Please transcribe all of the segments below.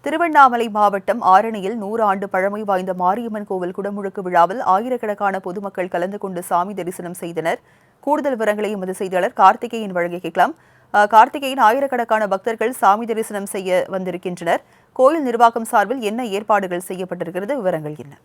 திருவண்ணாமலை மாவட்டம் ஆரணியில் 100 ஆண்டு பழமை வாய்ந்த மாரியம்மன் கோவில் குடமுழுக்கு விழாவில் ஆயிரக்கணக்கான பொதுமக்கள் கலந்து கொண்டு சாமி தரிசனம் செய்தனர். கூடுதல் விவரங்களை எமது செய்தியாளர் கார்த்திகேயன் வழங்க கேட்கலாம். கார்த்திகேயன், ஆயிரக்கணக்கான பக்தர்கள் சாமி தரிசனம் செய்ய வந்திருக்கின்றனர். கோயில் நிர்வாகம் சார்பில் என்ன ஏற்பாடுகள் செய்யப்பட்டிருக்கிறது? விவரங்கள் என்ன?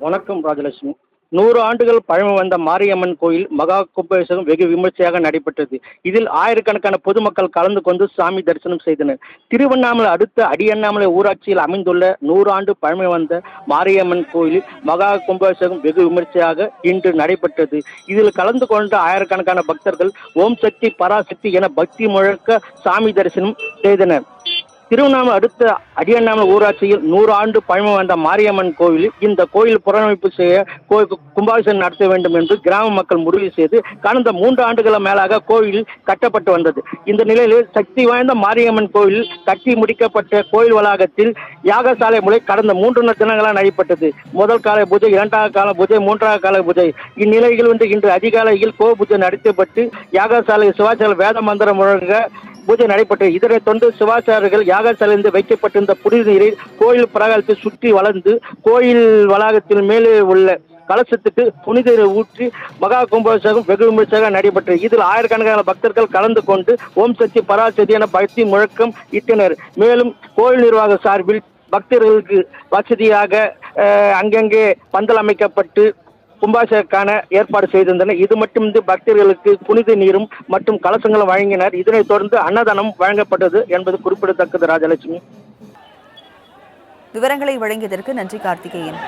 வணக்கம் ராஜலட்சுமி. 100 ஆண்டுகள் பழமை வந்த மாரியம்மன் கோயில் மகா கும்பாபிஷேகம் வெகு விமர்சையாக நடைபெற்றது. இதில் ஆயிரக்கணக்கான பொதுமக்கள் கலந்து கொண்டு சாமி தரிசனம் செய்தனர். திருவண்ணாமலை அடுத்த அடியண்ணாமலை ஊராட்சியில் அமைந்துள்ள 100 ஆண்டு பழமை வந்த மாரியம்மன் கோயிலில் மகா கும்பாபிஷேகம் வெகு விமர்சையாக இன்று நடைபெற்றது. இதில் கலந்து கொண்ட ஆயிரக்கணக்கான பக்தர்கள் ஓம் சக்தி பராசக்தி என பக்தி முழக்க சாமி தரிசனம் செய்தனர். திருவண்ணாமலை அடுத்த அடியண்ணாமலை ஊராட்சியில் 100 ஆண்டு பழமை வந்த மாரியம்மன் கோயிலில் இந்த கோயில் புனரமைப்பு செய்ய கும்பாபிஷேகம் நடத்த வேண்டும் என்று கிராம மக்கள் முடிவு செய்து கடந்த 3 ஆண்டுகள் மேலாக கோயில் கட்டப்பட்டு வந்தது. இந்த நிலையில் சக்தி வாய்ந்த மாரியம்மன் கோயில் கட்டி முடிக்கப்பட்ட கோயில் வளாகத்தில் யாகசாலை முறை கடந்த 3 தினங்களாக நடைபெற்றது. முதல் கால பூஜை, 2வது கால பூஜை, 3வது கால பூஜை. இந்நிலையில் இன்று அதிகாலையில் கோ பூஜை நடத்தப்பட்டு யாகசாலை சிவாச்சார வேத மந்திரம் முழங்க பூஜை நடைபெற்றது. இதனைத் தொடர்ந்து சிவாச்சாரியர்கள் யாகசாலையிலிருந்து வைக்கப்பட்டிருந்த புனித நீரை கோயில் பிரகாரத்தை சுற்றி வளர்ந்து கோயில் வளாகத்தில் மேலே உள்ள கலசத்துக்கு புனித நீரை ஊற்றி மகா கும்பாபிஷேகம் வெகு விமர்சையாக நடைபெற்றது. இதில் ஆயிரக்கணக்கான பக்தர்கள் கலந்து கொண்டு ஓம் சக்தி பராசக்தி என பக்தி முழக்கம் இட்டனர். மேலும் கோயில் நிர்வாக சார்பில் பக்தர்களுக்கு வசதியாக அங்கங்கே பந்தல் அமைக்கப்பட்டு கும்பாபிஷேகக்கான ஏற்பாடு செய்திருந்தனர். இது மட்டுமின்றி பக்தர்களுக்கு புனித நீரும் மற்றும் கலசங்களும் வழங்கினர். இதனைத் தொடர்ந்து அன்னதானம் வழங்கப்பட்டது என்பது குறிப்பிடத்தக்கது. ராஜலட்சுமி, விவரங்களை வழங்கியதற்கு நன்றி கார்த்திகேயன்.